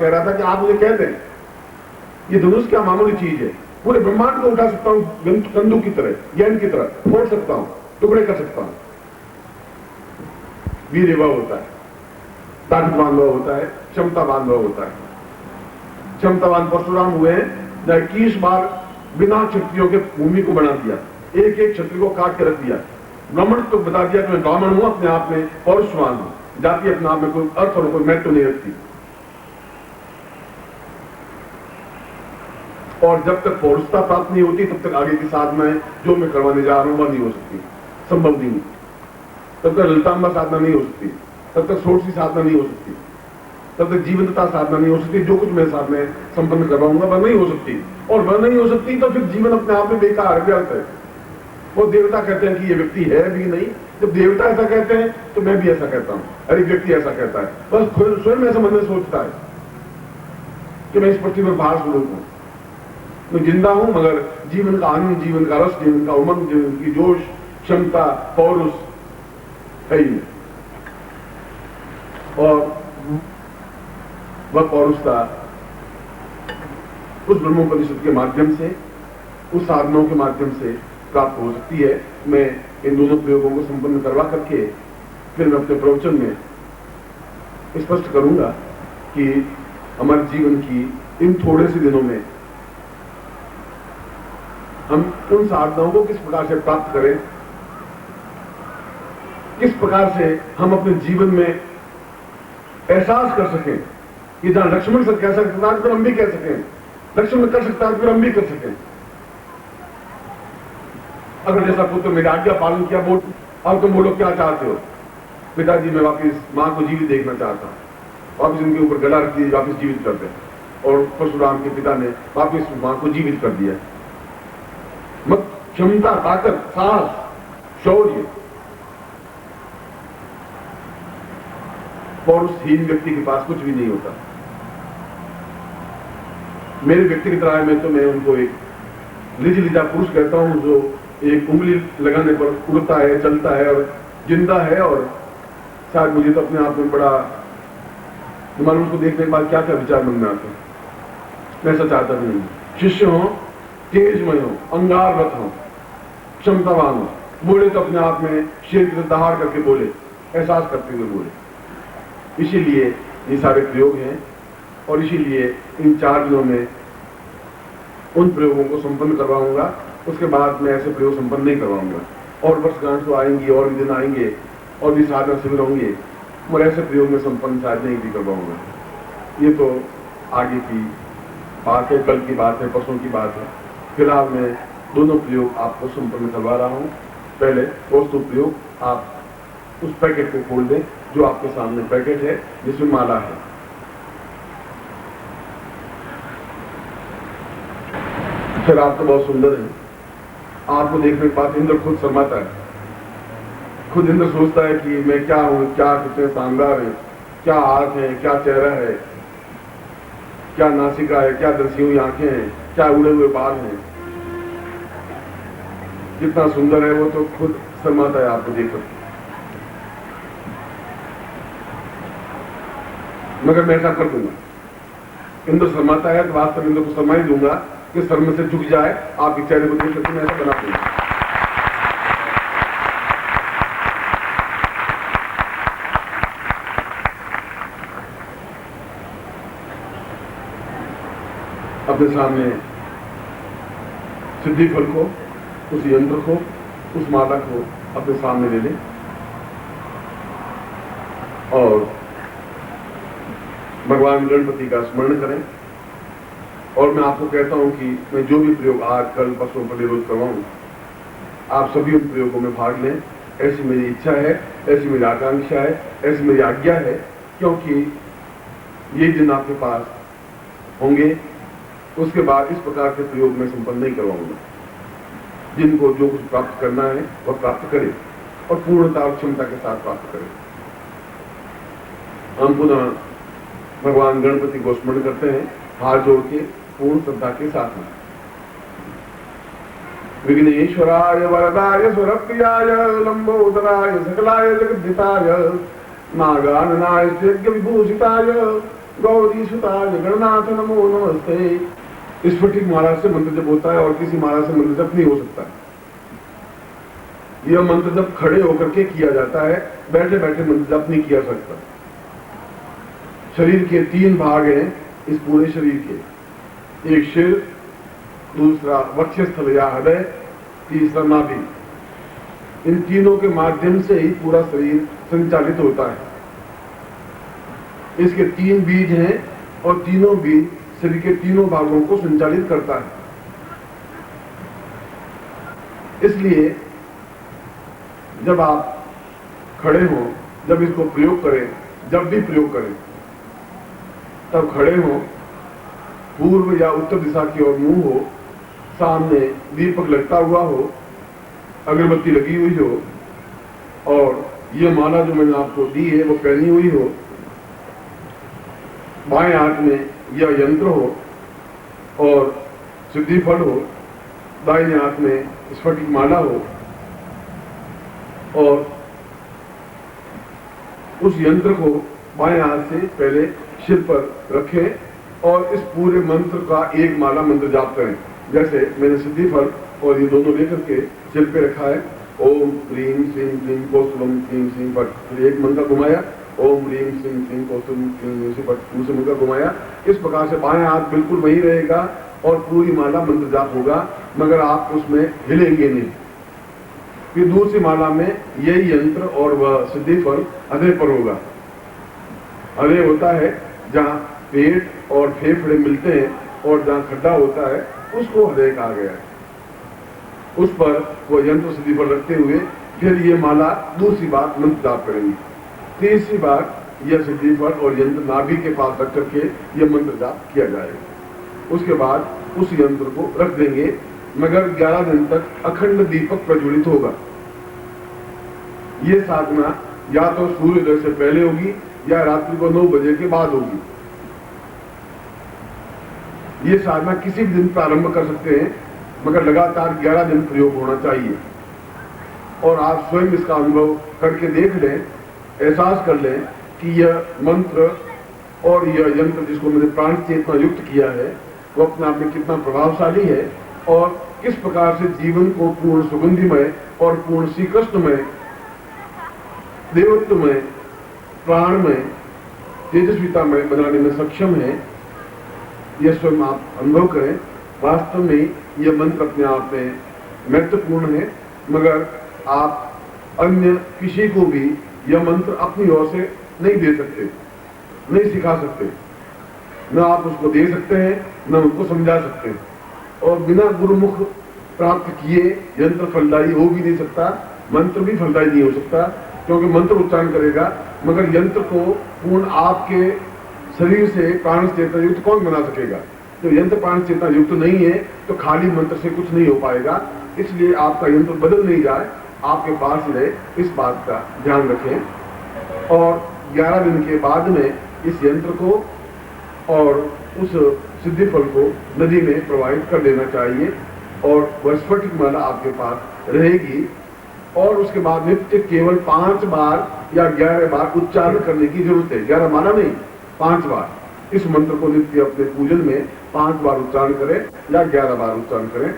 कह रहा था कि आप मुझे कह दें, ये धनुष क्या मामूली चीज है, पूरे ब्रह्मांड को उठा सकता हूं कंदू की तरह, गेंद की तरह फोड़ सकता हूं, टुकड़े कर सकता हूं। वीर वह होता है, ताकतवान वह होता है, क्षमतावान वह होता है। क्षमतावान परशुराम हुए हैं, 21 बार बिना क्षत्रियों के भूमि को बना दिया, एक एक क्षत्रिय को काट के रख दिया। ब्राह्मण तो बता दिया कि मैं ब्राह्मण हूं, अपने आप में पौरुषवान हूं, जाति अपने आप में कोई अर्थ और कोई महत्व नहीं रखती। और जब तक पौरुषता प्राप्त नहीं होती तब तक आगे की साधनाएं जो मैं करवाने जा रहा हूं वह नहीं हो सकती, संभव नहीं। तब तक ललितांबा साधना नहीं हो सकती, तब तक षोडशी साधना नहीं हो सकती, तब तक जीवंतता साधना नहीं हो सकती। जो कुछ मैं साधना संपन्न करवाऊंगा वह नहीं हो सकती, और वह नहीं हो सकती तो फिर जीवन अपने आप में बेकार व्यर्थ है। वो देवता कहते हैं कि ये व्यक्ति है भी नहीं, जब देवता ऐसा कहते हैं तो मैं भी ऐसा कहता हूं, हर एक व्यक्ति ऐसा कहता है, बस स्वयं ऐसा मन में सोचता है कि मैं इस पृथ्वी पर बाहर स्वरूप हूं, मैं जिंदा हूं, मगर जीवन का आनंद, जीवन का रस, जीवन का उमंग, जीवन की जोश, क्षमता, पौरुष है ही। और वह पौरुषता उस ब्रह्मोपनिषद के माध्यम से, उस साधनों के माध्यम से प्राप्त हो सकती है। मैं इन दोनों प्रयोगों को संपन्न करवा करके फिर मैं अपने प्रवचन में स्पष्ट करूंगा कि हमारे जीवन की इन थोड़े से दिनों में हम उन साधनाओं को किस प्रकार से प्राप्त करें, किस प्रकार से हम अपने जीवन में एहसास कर सकें कि जहां लक्ष्मण से कह सकता है फिर हम भी कह सकें, लक्ष्मण कर सकता है फिर हम भी कर सकें। अगर जैसा पुत्र मेरी आज्ञा पालन किया, बोल अब तुम बोलो क्या चाहते हो? पिताजी मैं वापिस मां को जीवित देखना चाहता हूं, वापिस उनके ऊपर गला रख दिया, वापिस जीवित कर दे। और परशुराम के पिता ने वापिस मां को जीवित कर दिया। मत क्षमता, ताकत, साहस, शौर्य, पौरुषहीन व्यक्ति के पास कुछ भी नहीं होता। मेरे व्यक्तिगत राय में तो मैं उनको एक लिजा पुरुष कहता हूं, जो एक उंगली लगाने पर उड़ता है, चलता है और जिंदा है। और शायद मुझे तो अपने आप में बड़ा मालूम, उसको देखने के बाद क्या क्या विचार मन में आते हैं। मैं ऐसा चाहता नहीं, शिष्य हो, तेजमय हो, अंगारवत हो, क्षमतावान हो, बोले तो अपने आप में शेर की दहाड़ करके बोले, एहसास करते हुए बोले। इसीलिए ये सारे प्रयोग हैं, और इसीलिए इन 4 दिनों में उन प्रयोगों को संपन्न करवाऊंगा। उसके बाद मैं ऐसे प्रयोग संपन्न नहीं करवाऊंगा। और वर्षगांठ तो आएंगी, और भी दिन आएंगे, और भी साधना शिविर होंगे, मगर ऐसे प्रयोग में संपन्न शायद नहीं भी करवाऊंगा। ये तो आगे की बात है, कल की बात है, परसों की बात है। फिलहाल मैं दोनों प्रयोग आपको संपन्न करवा रहा हूं। पहले वस्तु प्रयोग, आप उस पैकेट को खोल दें जो आपके सामने पैकेट है, जिसमें माला है। फिर आप तो बहुत सुंदर हैं, आपको देखने के बाद इंद्र खुद शर्माता है, खुद इंद्र सोचता है कि मैं क्या हूं, क्या कितने शानदार है, क्या हाथ है, क्या चेहरा है, क्या नासिका है, क्या दर्शी हुई आंखें हैं, क्या उड़े हुए बाल हैं, कितना सुंदर है। वो तो खुद शर्माता है आपको देखकर। मगर मैं ऐसा कर दूंगा, इंद्र शर्माता है तो वास्तव इंद्र को शर्मा ही दूंगा कि शर्म से झुक जाए, आपके चेहरे को देख करके मैं ऐसा बना दूंगा। अपने सामने सिद्धि फल को, उस यंत्र को, उस माला को अपने सामने ले लें और भगवान गणपति का स्मरण करें। और मैं आपको कहता हूं कि मैं जो भी प्रयोग आज, कल, परसों प्रतिरोध करवाऊं, आप सभी उन प्रयोगों में भाग लें। ऐसी मेरी इच्छा है, ऐसी मेरी आकांक्षा है, ऐसी मेरी आज्ञा है, क्योंकि ये दिन आपके पास होंगे। उसके बाद इस प्रकार के प्रयोग में संपन्न नहीं करवाऊंगा। जिनको जो कुछ प्राप्त करना है वह प्राप्त करें, और पूर्णता और क्षमता के साथ प्राप्त करें। हम पुनः भगवान गणपति को स्मरण करते हैं, हाथ जोड़ के पूर्ण श्रद्धा के साथ में। विघ्नेश्वराय वरदाय सुरप्रियाय लंबोदराय सकलाय जगद्धिताय नागाननाय यज्ञ विभूषिताय गौरी सुता जगन्नाथ नमो नमस्ते। स्फटिक माला से मंत्र जप होता है और किसी माला से मंत्र जप नहीं हो सकता। यह मंत्र जप खड़े होकर के किया जाता है, बैठे बैठे मंत्र जप नहीं किया सकता। शरीर के 3 भाग हैं इस पूरे शरीर के, एक सिर, दूसरा वक्षस्थल या हृदय, तीसरा नाभि। इन तीनों के माध्यम से ही पूरा शरीर संचालित होता है। इसके 3 बीज हैं और तीनों बीज शरीर के तीनों भागों को संचालित करता है। इसलिए जब आप खड़े हो, जब इसको प्रयोग करें, जब भी प्रयोग करें, तब खड़े हो, पूर्व या उत्तर दिशा की ओर मुंह हो, सामने दीपक लगता हुआ हो, अगरबत्ती लगी हुई हो और ये माला जो मैंने आपको दी है वो पहनी हुई हो, बाएं हाथ में यह यंत्र हो और सिद्धि फल हो, दाहिने हाथ में स्फटिक माला हो और उस यंत्र को बाएं हाथ से पहले सिर पर रखें और इस पूरे मंत्र का एक माला मंत्र जाप करें। जैसे मैंने सिद्धि फल और ये दोनों लेकर के सिर पे रखा है, ओम ह्रीं श्रीं क्लीं कौस्तुभं क्लीं श्रीं फट, फिर एक मंत्र घुमाया, ओम ह्रीं श्रीं क्लीं कौस्तुभं क्लीं श्रीं फट, दूसरे मंत्र घुमाया। इस प्रकार से बाएं हाथ बिल्कुल वही रहेगा और पूरी माला मंत्र जाप होगा, मगर आप उसमें हिलेंगे नहीं। फिर दूसरी माला में यही यंत्र और वह सिद्धि फल हृदय पर होगा। हृदय होता है जहाँ पेट और फेफड़े मिलते हैं और जहाँ खड्डा होता है उसको हृदय कहा गया है। उस पर वो यंत्र सिद्धि फल रखते हुए फिर ये माला दूसरी बार मंत्र जाप करेंगे। तीसरी बार यह सिद्धि फल और यंत्र नाभि के पास रख करके यह मंत्र जाप किया जाएगा। उसके बाद उस यंत्र को रख देंगे, मगर 11 दिन तक अखंड दीपक प्रज्वलित होगा। ये साधना या तो सूर्योदय से पहले होगी या रात्रि को 9 बजे के बाद होगी। ये साधना किसी भी दिन प्रारंभ कर सकते हैं, मगर लगातार 11 दिन प्रयोग होना चाहिए। और आप स्वयं इसका अनुभव करके देख लें, एहसास कर लें कि यह मंत्र और यह यंत्र जिसको मैंने प्राण चेतना युक्त किया है वो अपने आप में कितना प्रभावशाली है और किस प्रकार से जीवन को पूर्ण सुगंधिमय और पूर्ण श्रीकृष्णमय, देवत्वमय, प्राणमय, तेजस्वितामय बनाने में सक्षम है। यह स्वयं आप अनुभव करें। वास्तव में यह मंत्र अपने आप में महत्वपूर्ण है, मगर आप अन्य किसी को भी यह मंत्र अपनी ओर से नहीं दे सकते, नहीं सिखा सकते। न आप उसको दे सकते हैं, न उनको समझा सकते हैं। और बिना गुरुमुख प्राप्त किए यंत्र फलदायी हो भी नहीं सकता, मंत्र भी फलदायी नहीं हो सकता, क्योंकि मंत्र उच्चारण करेगा, मगर यंत्र को पूर्ण आपके शरीर से प्राण चेतना युक्त कौन बना सकेगा? तो यंत्र प्राण चेतना युक्त नहीं है तो खाली मंत्र से कुछ नहीं हो पाएगा। इसलिए आपका यंत्र बदल नहीं जाए, आपके पास ही रहे, इस बात का ध्यान रखें। और 11 दिन के बाद में इस यंत्र को और उस सिद्धि फल को नदी में प्रवाहित कर देना चाहिए और वह स्फटिक माला आपके पास रहेगी। और उसके बाद नित्य केवल 5 बार या 11 बार उच्चारण करने की जरूरत है। 11 माला नहीं, 5 बार इस मंत्र को नित्य अपने पूजन में 5 बार उच्चारण करें या 11 बार उच्चारण करें।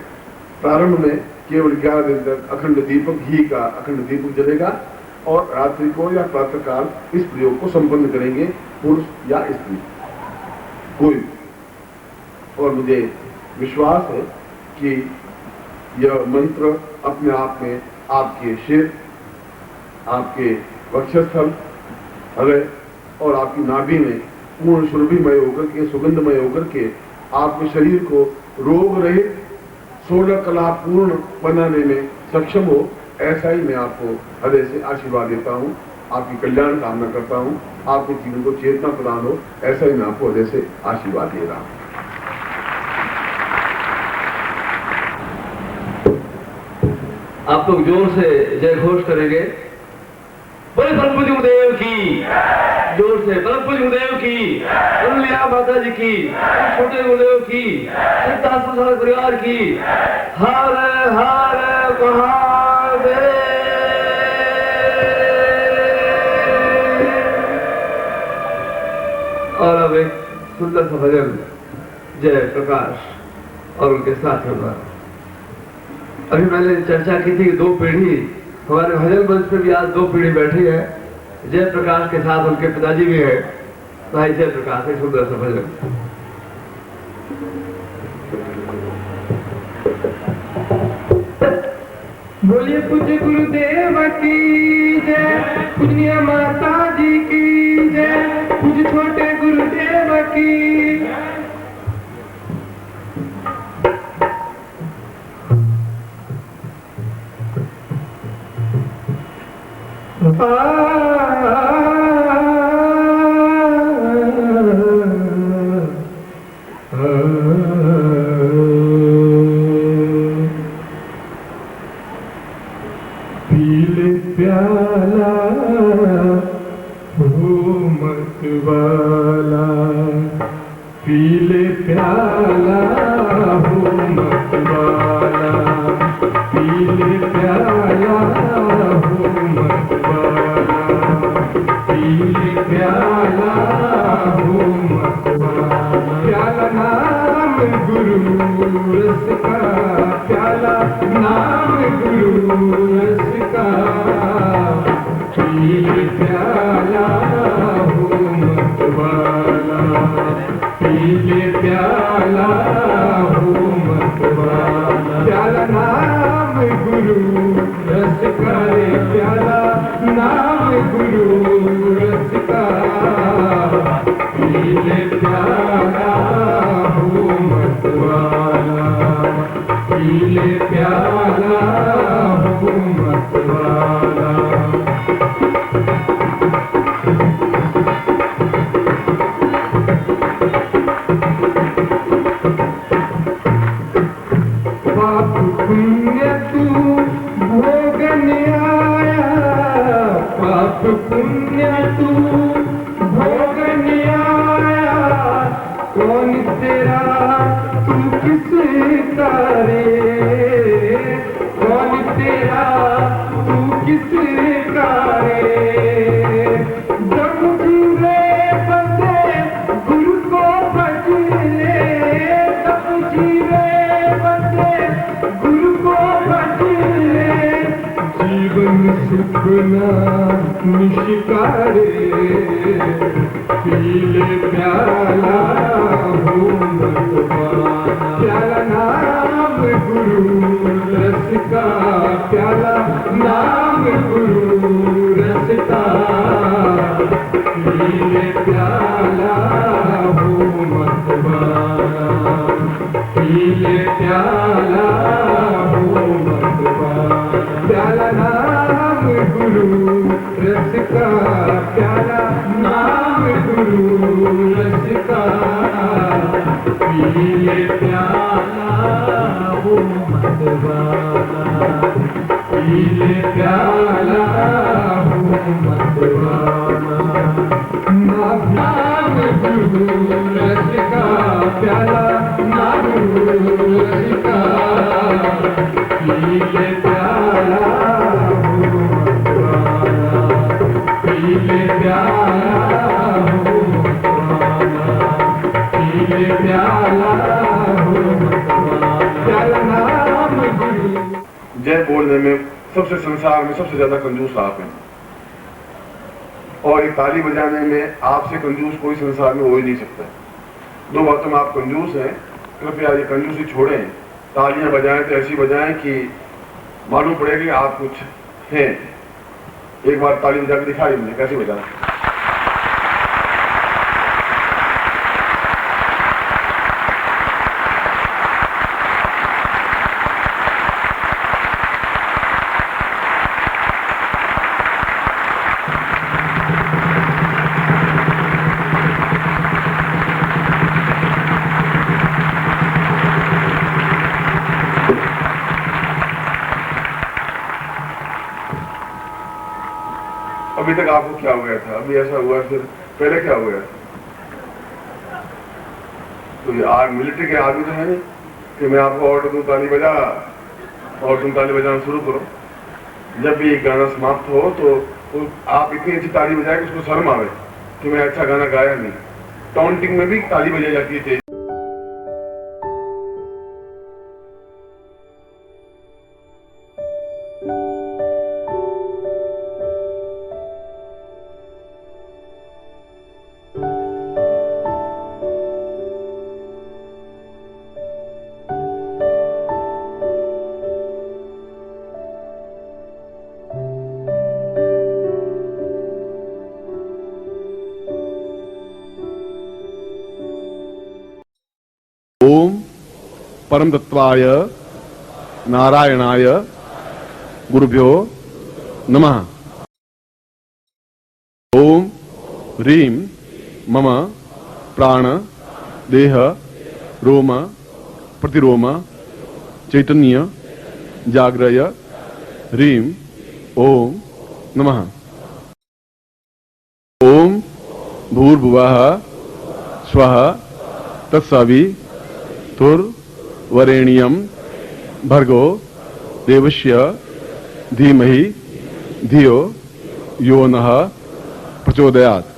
प्रारंभ में केवल 11 दिन तक अखंड दीपक, घी का अखंड दीपक जलेगा और रात्रि को या प्रातःकाल इस प्रयोग को संपन्न करेंगे, पुरुष या स्त्री कोई। और मुझे विश्वास है कि यह मंत्र अपने आप में आपके सिर, आपके वक्षस्थल, हृदय और आपकी नाभि में पूर्ण सुरभिमय होकर के, सुगंधमय होकर के आपके शरीर को रोग रहित, 16 कला पूर्ण बनाने में सक्षम हो। ऐसा ही मैं आपको हृदय से आशीर्वाद देता हूँ, आपकी कल्याण कामना करता हूँ, आपके जीवन को चेतना प्रदान हो, ऐसा ही मैं आपको हृदय से आशीर्वाद दे रहा हूँ। आप लोग जोर से जय घोष करेंगे। बोले परम देव की, जोर से परम गुरुदेव की, लीला माता जी की, छोटे गुरुदेव की, सिद्धार्थ परिवार की। हर हर महादेव। और अब एक सुंदर सा भजन जय प्रकाश और उनके साथियों द्वारा। अभी मैंने चर्चा की थी कि 2 पीढ़ी हमारे भजन मंच पे भी आज 2 पीढ़ी बैठी है। जय प्रकाश के साथ उनके पिताजी भी है। भाई जय प्रकाश एक सुंदर सा भजन। बोलिए पूज्य गुरुदेव की जय, पूजनीय माता जी की जय, पूज्य छोटे गुरुदेव की। पीले प्याला हो मत वाला, पीले प्याला हो मत वाला, पीले प्याला हो मत वाला, पीले प्याला हो मत वाला। प्याला नाम गुरु रस का, प्याला नाम गुरु रस का, पीले प्याला हो मत वाला, पीले प्याला हो मत वाला। प्याला नाम गुरु रस का रे, प्याला नाम गुरु रस का, पीले प्याला हो मत वाला, पीले प्याला हो मत वाला। पाप पुण्य तू भोगने आया, पाप पुण्य तू भोगने आया, कौन तेरा तू किसका रे, कौन तेरा तू किसका रे। जब जीवे बंदे गुरु को भज ले, जब जीवे बंदे गुरु को भज ले, जीवन सुखना निशिकारे, पीले प्याला हो मत वाला। प्याला नाम गुरु रस का, प्याला नाम गुरु रस का, पीले प्याला हो मत वाला, पीले प्याला हो मत वाला। प्याला नाम गुरु रस का, प्याला नाम गुरु रस का, पीले प्याला हो मत वाला, पीले प्याला हो मत वाला। नाम गुरु रस का, प्याला नाम गुरु रस का, पीले प्याला हो मत वाला, पीले प्याला हो मत वाला, पीले प्याला हो मत वाला। प्याला नाम गुरु। जय बोलने में सबसे संसार में सबसे ज्यादा कंजूस आप हैं, और एक ताली बजाने में आपसे कंजूस कोई संसार में हो ही नहीं सकता। 2 बातों में आप कंजूस हैं। कृपया ये कंजूसी छोड़ें, तालियां बजाएं तो ऐसी बजाएं कि मालूम पड़े कि आप कुछ हैं। एक बार ताली बजा के दिखाई मुझे कैसे बजाना। अभी तक आपको क्या हो गया था, अभी ऐसा हुआ, फिर पहले क्या हो गया? तो ये आज मिलिट्री के आदमी तो है नहीं कि मैं आपको ऑर्डर दूं ताली बजा और तुम ताली बजाना शुरू करो। जब भी गाना समाप्त हो तो आप इतनी अच्छी ताली बजाए कि उसको शर्म आवे कि मैं अच्छा गाना गाया नहीं। टॉन्टिंग में भी ताली बजाई जाती है। ओम परम तत्वाय नारायणाय गुरुभ्यो नमः। ओम ह्रीं मम प्राण देह रोम प्रतिरोम चैतन्य जाग्रय ह्रीं ओम नमः। ओम भूर्भुवः स्वः तत्सवितुर्वरेण्यं भर्गो देवस्य धीमहि धियो यो नः प्रचोदयात्।